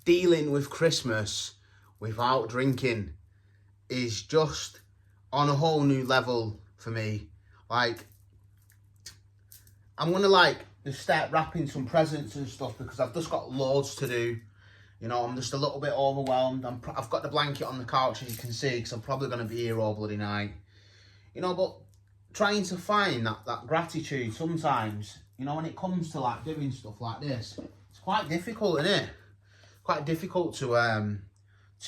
dealing with Christmas without drinking is just on a whole new level for me. Like, I'm gonna just start wrapping some presents and stuff because I've just got loads to do. You know, I'm just a little bit overwhelmed. I've got the blanket on the couch, as you can see, because I'm probably going to be here all bloody night. You know, but trying to find that gratitude sometimes, you know, when it comes to doing stuff like this, it's quite difficult, isn't it? Quite difficult to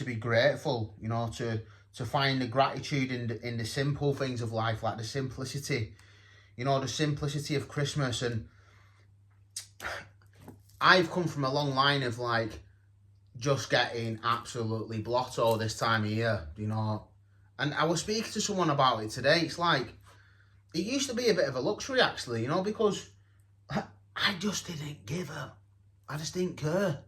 be grateful, you know, to find the gratitude in the simple things of life, like the simplicity, you know, the simplicity of Christmas. And I've come from a long line of just getting absolutely blotto this time of year, you know. And I was speaking to someone about it today. It's it used to be a bit of a luxury, actually, you know, because I just didn't give a, I just didn't care.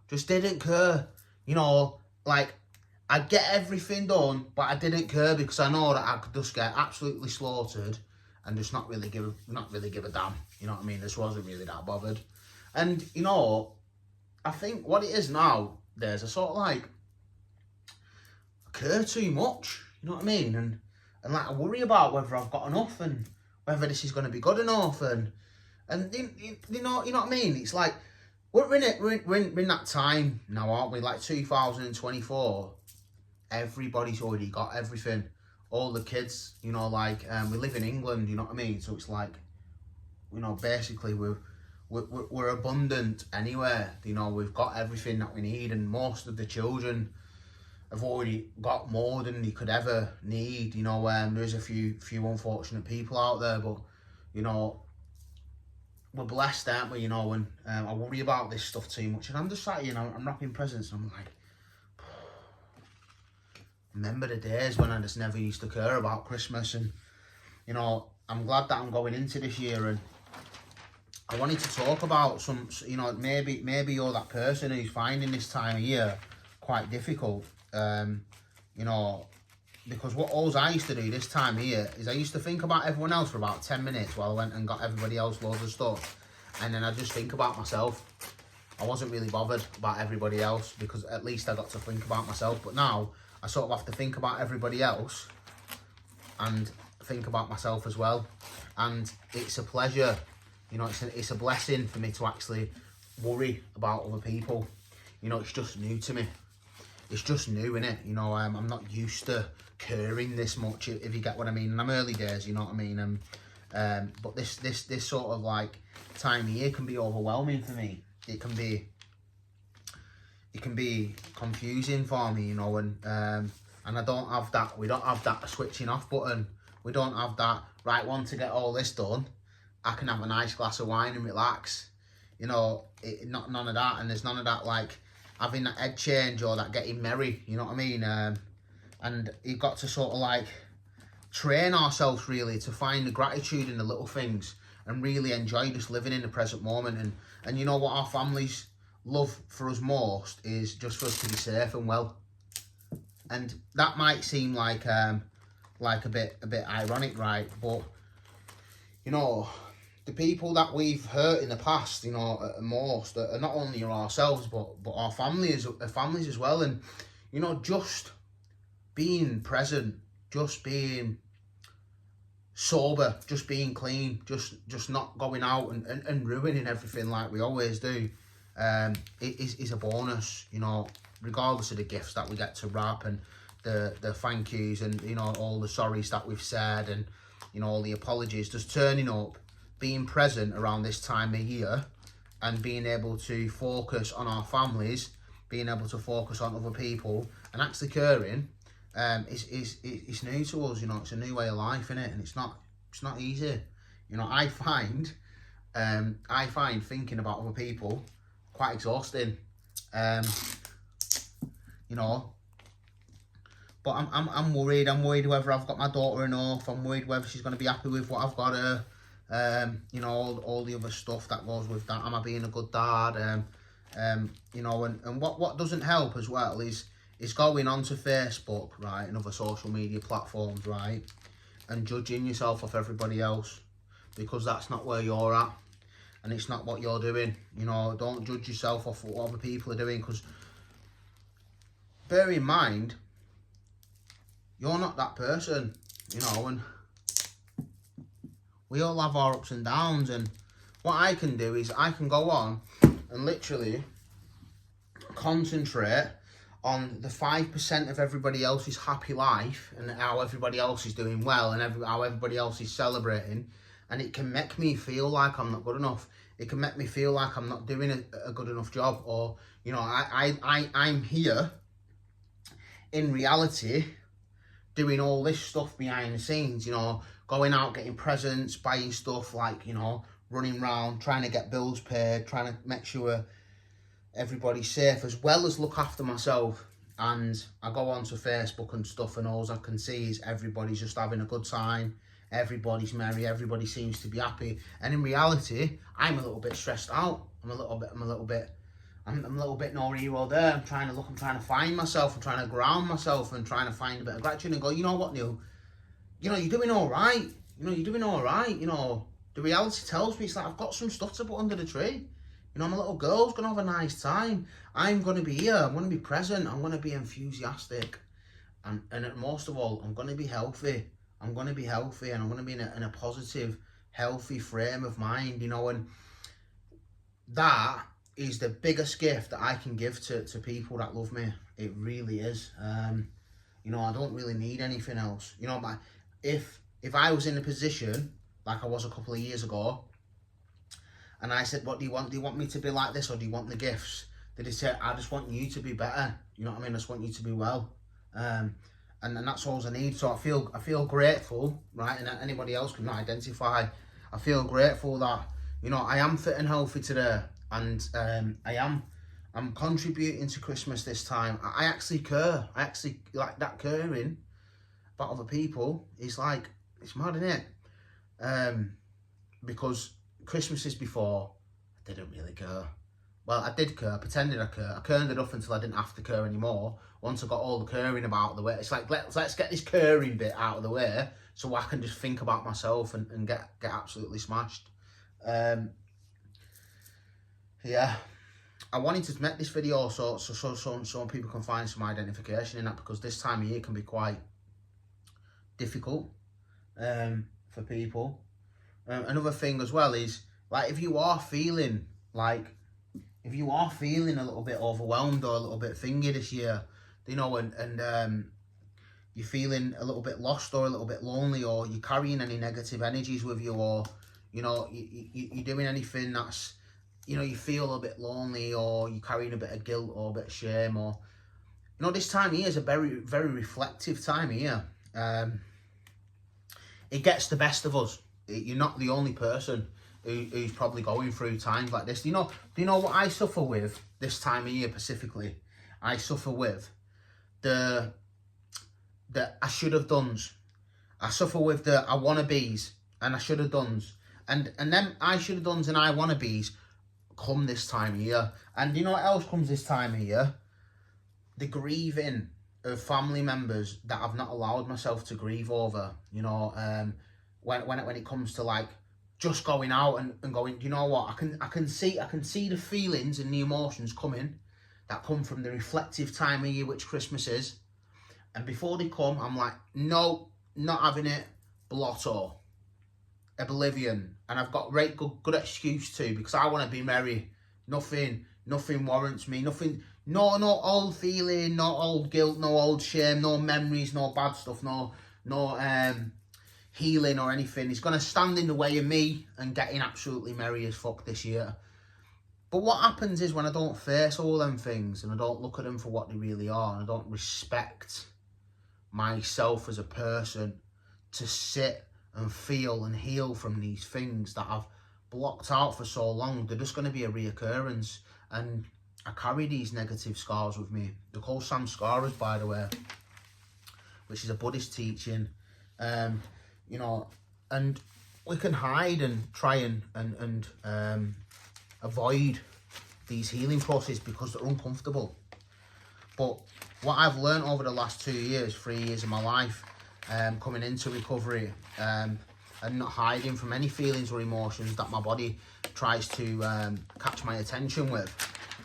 Just didn't care, you know, I'd get everything done, but I didn't care because I know that I could just get absolutely slaughtered and just not really give a damn, you know what I mean? Just wasn't really that bothered. And, you know, I think what it is now, there's a sort of I care too much, you know what I mean? And I worry about whether I've got enough and whether this is going to be good enough. And you know what I mean? It's we're in that time now, aren't we? 2024, everybody's already got everything. All the kids, you know, we live in England, you know what I mean? So it's you know, basically we're abundant anywhere, you know, we've got everything that we need, and most of the children have already got more than they could ever need, you know. There's a few unfortunate people out there, but, you know, we're blessed, aren't we, you know. And I worry about this stuff too much, and I'm just you know, I'm wrapping presents and I'm remember the days when I just never used to care about Christmas. And, you know, I'm glad that I'm going into this year, and I wanted to talk about some, you know, maybe you're that person who's finding this time of year quite difficult, you know, because what I used to do this time of year is I used to think about everyone else for about 10 minutes while I went and got everybody else loads of stuff, and then I just think about myself. I wasn't really bothered about everybody else because at least I got to think about myself. But now I sort of have to think about everybody else and think about myself as well, and it's a pleasure. You know, it's a blessing for me to actually worry about other people. You know, it's just new to me. It's just new, innit? You know, I'm not used to caring this much, if you get what I mean. And I'm early days, you know what I mean? But this sort of time of year can be overwhelming for me. It can be confusing for me, you know, and I don't have that. We don't have that switching off button. We don't have that, right, want to get all this done, I can have a nice glass of wine and relax. You know, none of that. And there's none of that having that head change or that getting merry, you know what I mean? And you've got to sort of train ourselves really to find the gratitude in the little things and really enjoy just living in the present moment. And you know what our families love for us most is just for us to be safe and well. And that might seem like a bit ironic, right? But, you know, the people that we've hurt in the past, you know, most are not only ourselves but our families as well. And, you know, just being present, just being sober, just being clean, just not going out and ruining everything like we always do, is a bonus, you know, regardless of the gifts that we get to wrap and the thank yous and, you know, all the sorries that we've said and, you know, all the apologies. Just turning up, being present around this time of year and being able to focus on our families, being able to focus on other people and actually caring, is new to us. You know, it's a new way of life, innit? And it's not easy. You know, I find thinking about other people quite exhausting. You know, but I'm worried. I'm worried whether I've got my daughter enough. I'm worried whether she's going to be happy with what I've got her. You know, all the other stuff that goes with that. Am I being a good dad? You know, and what doesn't help as well is going onto Facebook, right, and other social media platforms, right, and judging yourself off everybody else, because that's not where you're at, and it's not what you're doing. You know, don't judge yourself off what other people are doing, because bear in mind, you're not that person, you know, and we all have our ups and downs, and what I can do is I can go on and literally concentrate on the 5% of everybody else's happy life and how everybody else is doing well and how everybody else is celebrating, and it can make me feel like I'm not good enough. It can make me feel like I'm not doing a good enough job, or, you know, I'm here in reality doing all this stuff behind the scenes, you know, going out, getting presents, buying stuff, like, you know, running around, trying to get bills paid, trying to make sure everybody's safe, as well as look after myself. And I go onto Facebook and stuff, and all I can see is everybody's just having a good time, everybody's merry, everybody seems to be happy, and in reality I'm a little bit stressed out. I'm a little bit no hero there. I'm trying to find myself, I'm trying to ground myself, and trying to find a bit of gratitude and go, you know what, Neil, you know, you're doing all right, you know, you're doing all right, you know, the reality tells me it's like I've got some stuff to put under the tree. You know, my little girl's going to have a nice time. I'm going to be here. I'm going to be present. I'm going to be enthusiastic. And most of all, I'm going to be healthy. I'm going to be healthy, and I'm going to be in a positive, healthy frame of mind, you know. And that is the biggest gift that I can give to people that love me. It really is. You know, I don't really need anything else. You know, if I was in a position like I was a couple of years ago, and I said, what do you want? Do you want me to be like this, or do you want the gifts? Did he say, I just want you to be better. You know what I mean? I just want you to be well. And that's all I need. So I feel grateful, right? And anybody else can identify. I feel grateful that, you know, I am fit and healthy today. And I'm contributing to Christmas this time. I actually care. I actually, like, that caring about other people is like, it's mad, isn't it? Because Christmases before, I didn't really care. Well, I did care, pretended I care. I cared enough until I didn't have to care anymore. Once I got all the caring about the way, it's like, let's get this caring bit out of the way so I can just think about myself and get absolutely smashed. Yeah, I wanted to make this video so people can find some identification in that, because this time of year can be quite difficult for people. Another thing as well is, like, if you are feeling a little bit overwhelmed or a little bit thingy this year, you know, and you're feeling a little bit lost or a little bit lonely, or you're carrying any negative energies with you, or, you know, you're doing anything that's, you know, you feel a bit lonely, or you're carrying a bit of guilt or a bit of shame, or, you know, this time of year is a very, very reflective time of year. It gets the best of us. You're not the only person who's probably going through times like this. Do you know what I suffer with this time of year specifically? I suffer with the I should have done's. I suffer with the I wanna be's and I should have done's. And then I should have done's and I wanna be's come this time of year. And you know what else comes this time of year? The grieving of family members that I've not allowed myself to grieve over. You know, when it comes to, like, just going out and going, you know what, I can see the feelings and the emotions coming that come from the reflective time of year which Christmas is, and before they come, I'm like, no, not having it, blotto, oblivion. And I've got great good excuse to, because I want to be merry. Nothing warrants me, no old feeling, no old guilt, no old shame, no memories, no bad stuff, no healing or anything. It's going to stand in the way of me and getting absolutely merry as fuck this year. But what happens is, when I don't face all them things and I don't look at them for what they really are, and I don't respect myself as a person to sit and feel and heal from these things that I've blocked out for so long, they're just going to be a reoccurrence. And I carry these negative scars with me. They're called samskaras, by the way, which is a Buddhist teaching. You know, and we can hide and try and avoid these healing processes because they're uncomfortable. But what I've learned over the last 3 years of my life, coming into recovery, and not hiding from any feelings or emotions that my body tries to catch my attention with,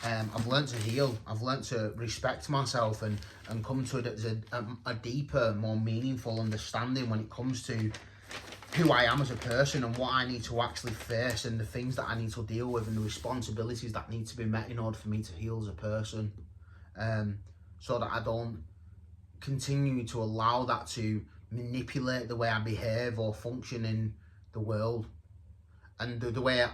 I've learned to heal. I've learned to respect myself and come to a deeper, more meaningful understanding when it comes to who I am as a person and what I need to actually face and the things that I need to deal with and the responsibilities that need to be met in order for me to heal as a person, so that I don't continue to allow that to manipulate the way I behave or function in the world, and the way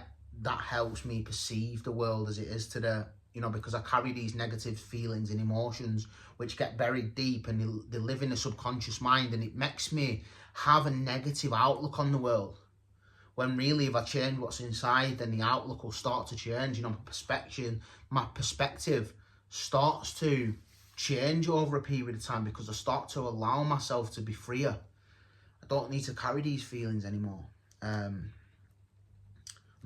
that helps me perceive the world as it is today. You know, because I carry these negative feelings and emotions which get buried deep, and they live in the subconscious mind, and it makes me have a negative outlook on the world. When really, if I change what's inside, then the outlook will start to change. You know, my perspective starts to change over a period of time, because I start to allow myself to be freer. I don't need to carry these feelings anymore. And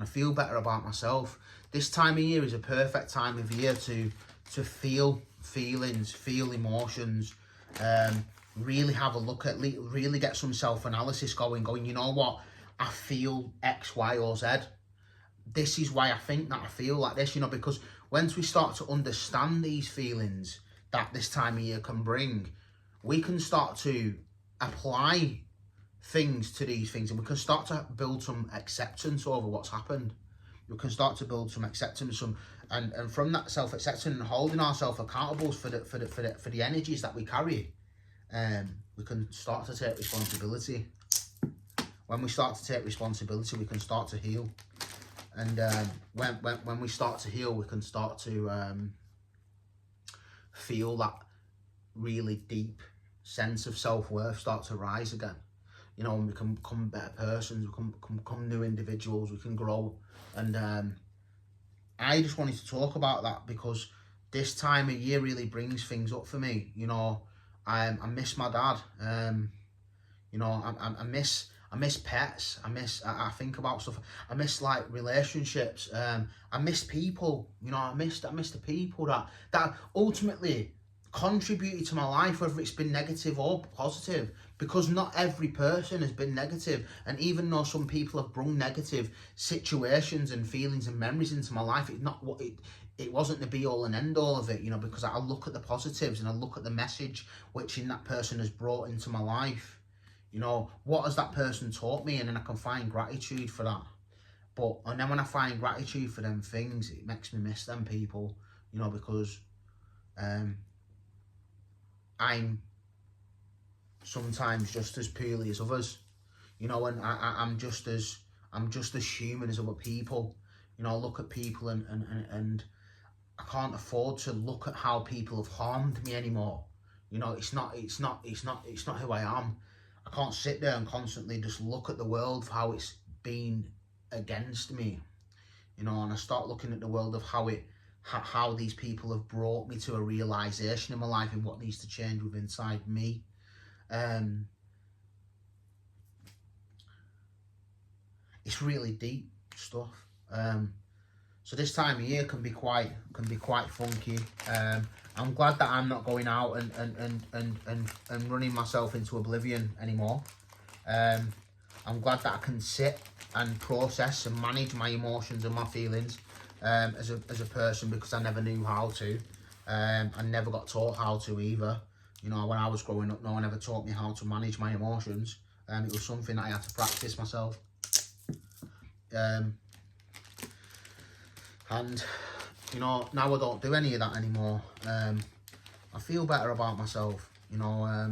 I feel better about myself. This time of year is a perfect time of year to feel feelings, feel emotions, really have a look at, really get some self-analysis going, you know what, I feel X, Y, or Z. This is why I think that I feel like this, you know, because once we start to understand these feelings that this time of year can bring, we can start to apply things to these things, and we can start to build some acceptance over what's happened. We can start to build some acceptance, and from that self-acceptance and holding ourselves accountable for the energies that we carry, we can start to take responsibility. When we start to take responsibility, we can start to heal, and when we start to heal, we can start to feel that really deep sense of self-worth start to rise again. You know, and we can become better persons, we can become new individuals, we can grow. And I just wanted to talk about that, because this time of year really brings things up for me. You know, I miss my dad. You know, I miss pets. I think about stuff. I miss like relationships. I miss people. You know, I miss the people that ultimately contributed to my life, whether it's been negative or positive, because not every person has been negative. And even though some people have brought negative situations and feelings and memories into my life, it wasn't the be all and end all of it, you know, because I look at the positives and I look at the message which that person has brought into my life. You know, what has that person taught me? And then I can find gratitude for that. And then when I find gratitude for them things, it makes me miss them people, you know, because I'm sometimes just as poorly as others, you know, and I'm just as human as other people. You know, I look at people and I can't afford to look at how people have harmed me anymore. You know, it's not who I am. I can't sit there and constantly just look at the world for how it's been against me. You know, and I start looking at the world of how these people have brought me to a realization in my life and what needs to change within inside me. It's really deep stuff. So this time of year can be quite funky. I'm glad that I'm not going out and running myself into oblivion anymore. I'm glad that I can sit and process and manage my emotions and my feelings as a person, because I never knew how to. I never got taught how to either. You know, when I was growing up, no one ever taught me how to manage my emotions. It was something that I had to practice myself. And, you know, now I don't do any of that anymore. I feel better about myself, you know.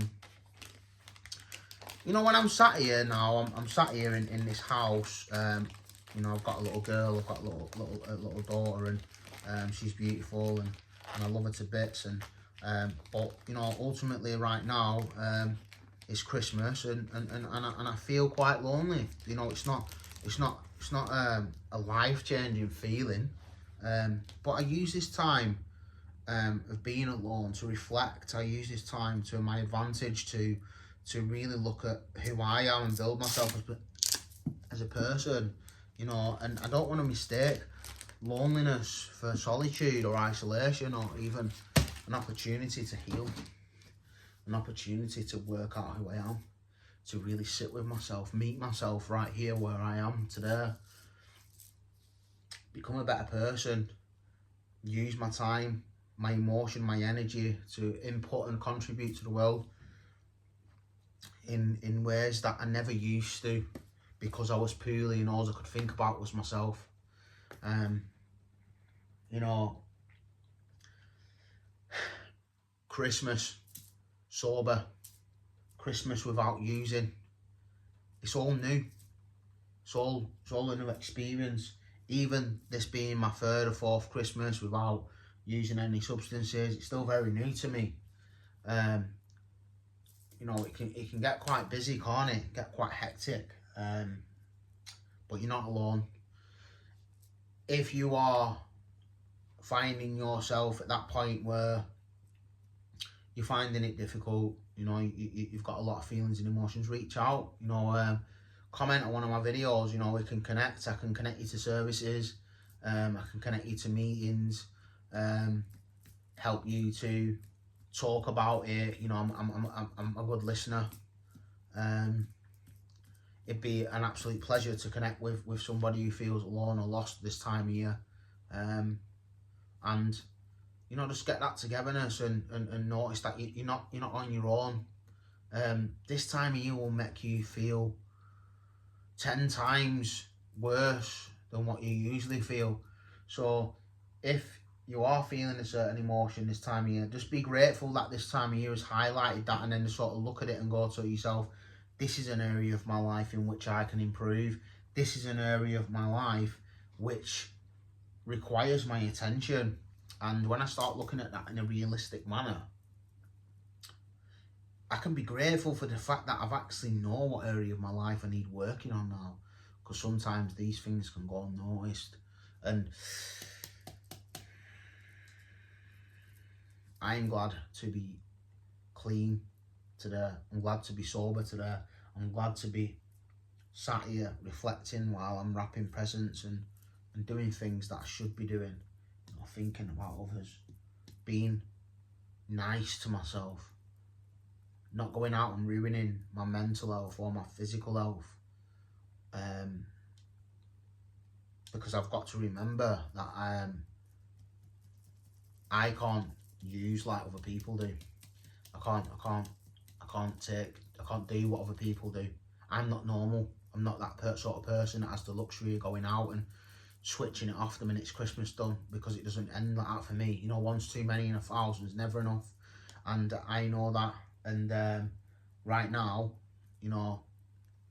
You know, when I'm sat here now, I'm sat here in this house. You know, I've got a little girl, I've got a little daughter, and she's beautiful, and I love her to bits. And but you know, ultimately, right now, it's Christmas, and I feel quite lonely. You know, it's not a life-changing feeling. But I use this time of being alone to reflect. I use this time to my advantage to really look at who I am and build myself as a person, you know. And I don't want to mistake loneliness for solitude or isolation, or even an opportunity to heal, an opportunity to work out who I am, to really sit with myself, meet myself right here where I am today, become a better person, use my time, my emotion, my energy to input and contribute to the world in ways that I never used to, because I was poorly and all I could think about was myself. You know, Christmas sober, Christmas without using, it's all new. It's all a new experience. Even this being my third or fourth Christmas without using any substances, it's still very new to me. You know, it can get quite busy, can't it? Get quite hectic. But you're not alone. If you are finding yourself at that point where you're finding it difficult, you know, you've got a lot of feelings and emotions, reach out, you know, comment on one of my videos, you know, we can connect. I can connect you to services, I can connect you to meetings, help you to talk about it. You know, I'm a good listener. It'd be an absolute pleasure to connect with somebody who feels alone or lost this time of year, and you know, just get that togetherness and notice that you're not on your own. This time of year will make you feel 10 times worse than what you usually feel. So if you are feeling a certain emotion this time of year, just be grateful that this time of year has highlighted that, and then sort of look at it and go to yourself, this is an area of my life in which I can improve. This is an area of my life which requires my attention. And when I start looking at that in a realistic manner, I can be grateful for the fact that I've actually know what area of my life I need working on now. Because sometimes these things can go unnoticed. And I'm glad to be clean today. I'm glad to be sober today. I'm glad to be sat here reflecting while I'm wrapping presents and doing things that I should be doing. You know, thinking about others. Being nice to myself. Not going out and ruining my mental health or my physical health. Because I've got to remember that I can't use like other people do. I can't do what other people do. I'm not normal. I'm not that sort of person that has the luxury of going out and switching it off the minute it's Christmas done, because it doesn't end like that for me. You know, once too many in 1,000 is never enough, and I know that. And right now, you know,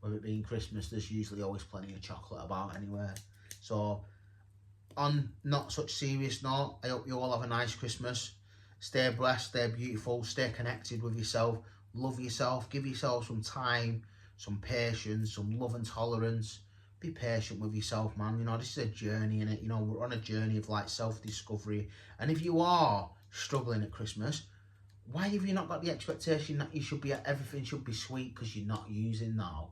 with it being Christmas, there's usually always plenty of chocolate about anywhere. So on not such serious note, I hope you all have a nice Christmas. Stay blessed, stay beautiful, stay connected with yourself, love yourself, give yourself some time, some patience, some love and tolerance. Be patient with yourself, man. You know, this is a journey, innit? You know, we're on a journey of like self-discovery. And if you are struggling at Christmas, why have you not got the expectation that you should be, everything should be sweet because you're not using now?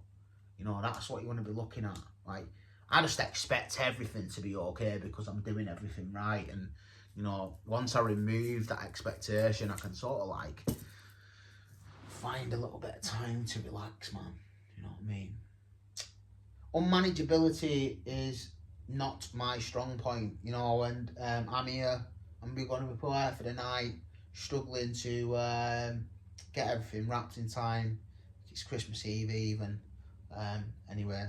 You know, that's what you want to be looking at. Like, I just expect everything to be okay because I'm doing everything right. And, you know, once I remove that expectation, I can sort of like find a little bit of time to relax, man. You know what I mean? Unmanageability is not my strong point, you know, and I'm here, I'm going to be prepared for the night, struggling to get everything wrapped in time. It's Christmas Eve even. Anyway,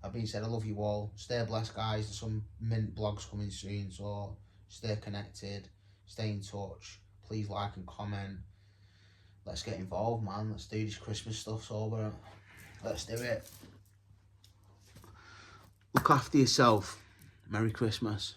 that being said, I love you all. Stay blessed, guys. There's some mint blogs coming soon, so stay connected, stay in touch. Please like and comment. Let's get involved, man. Let's do this Christmas stuff sober. Let's do it. Look after yourself. Merry Christmas.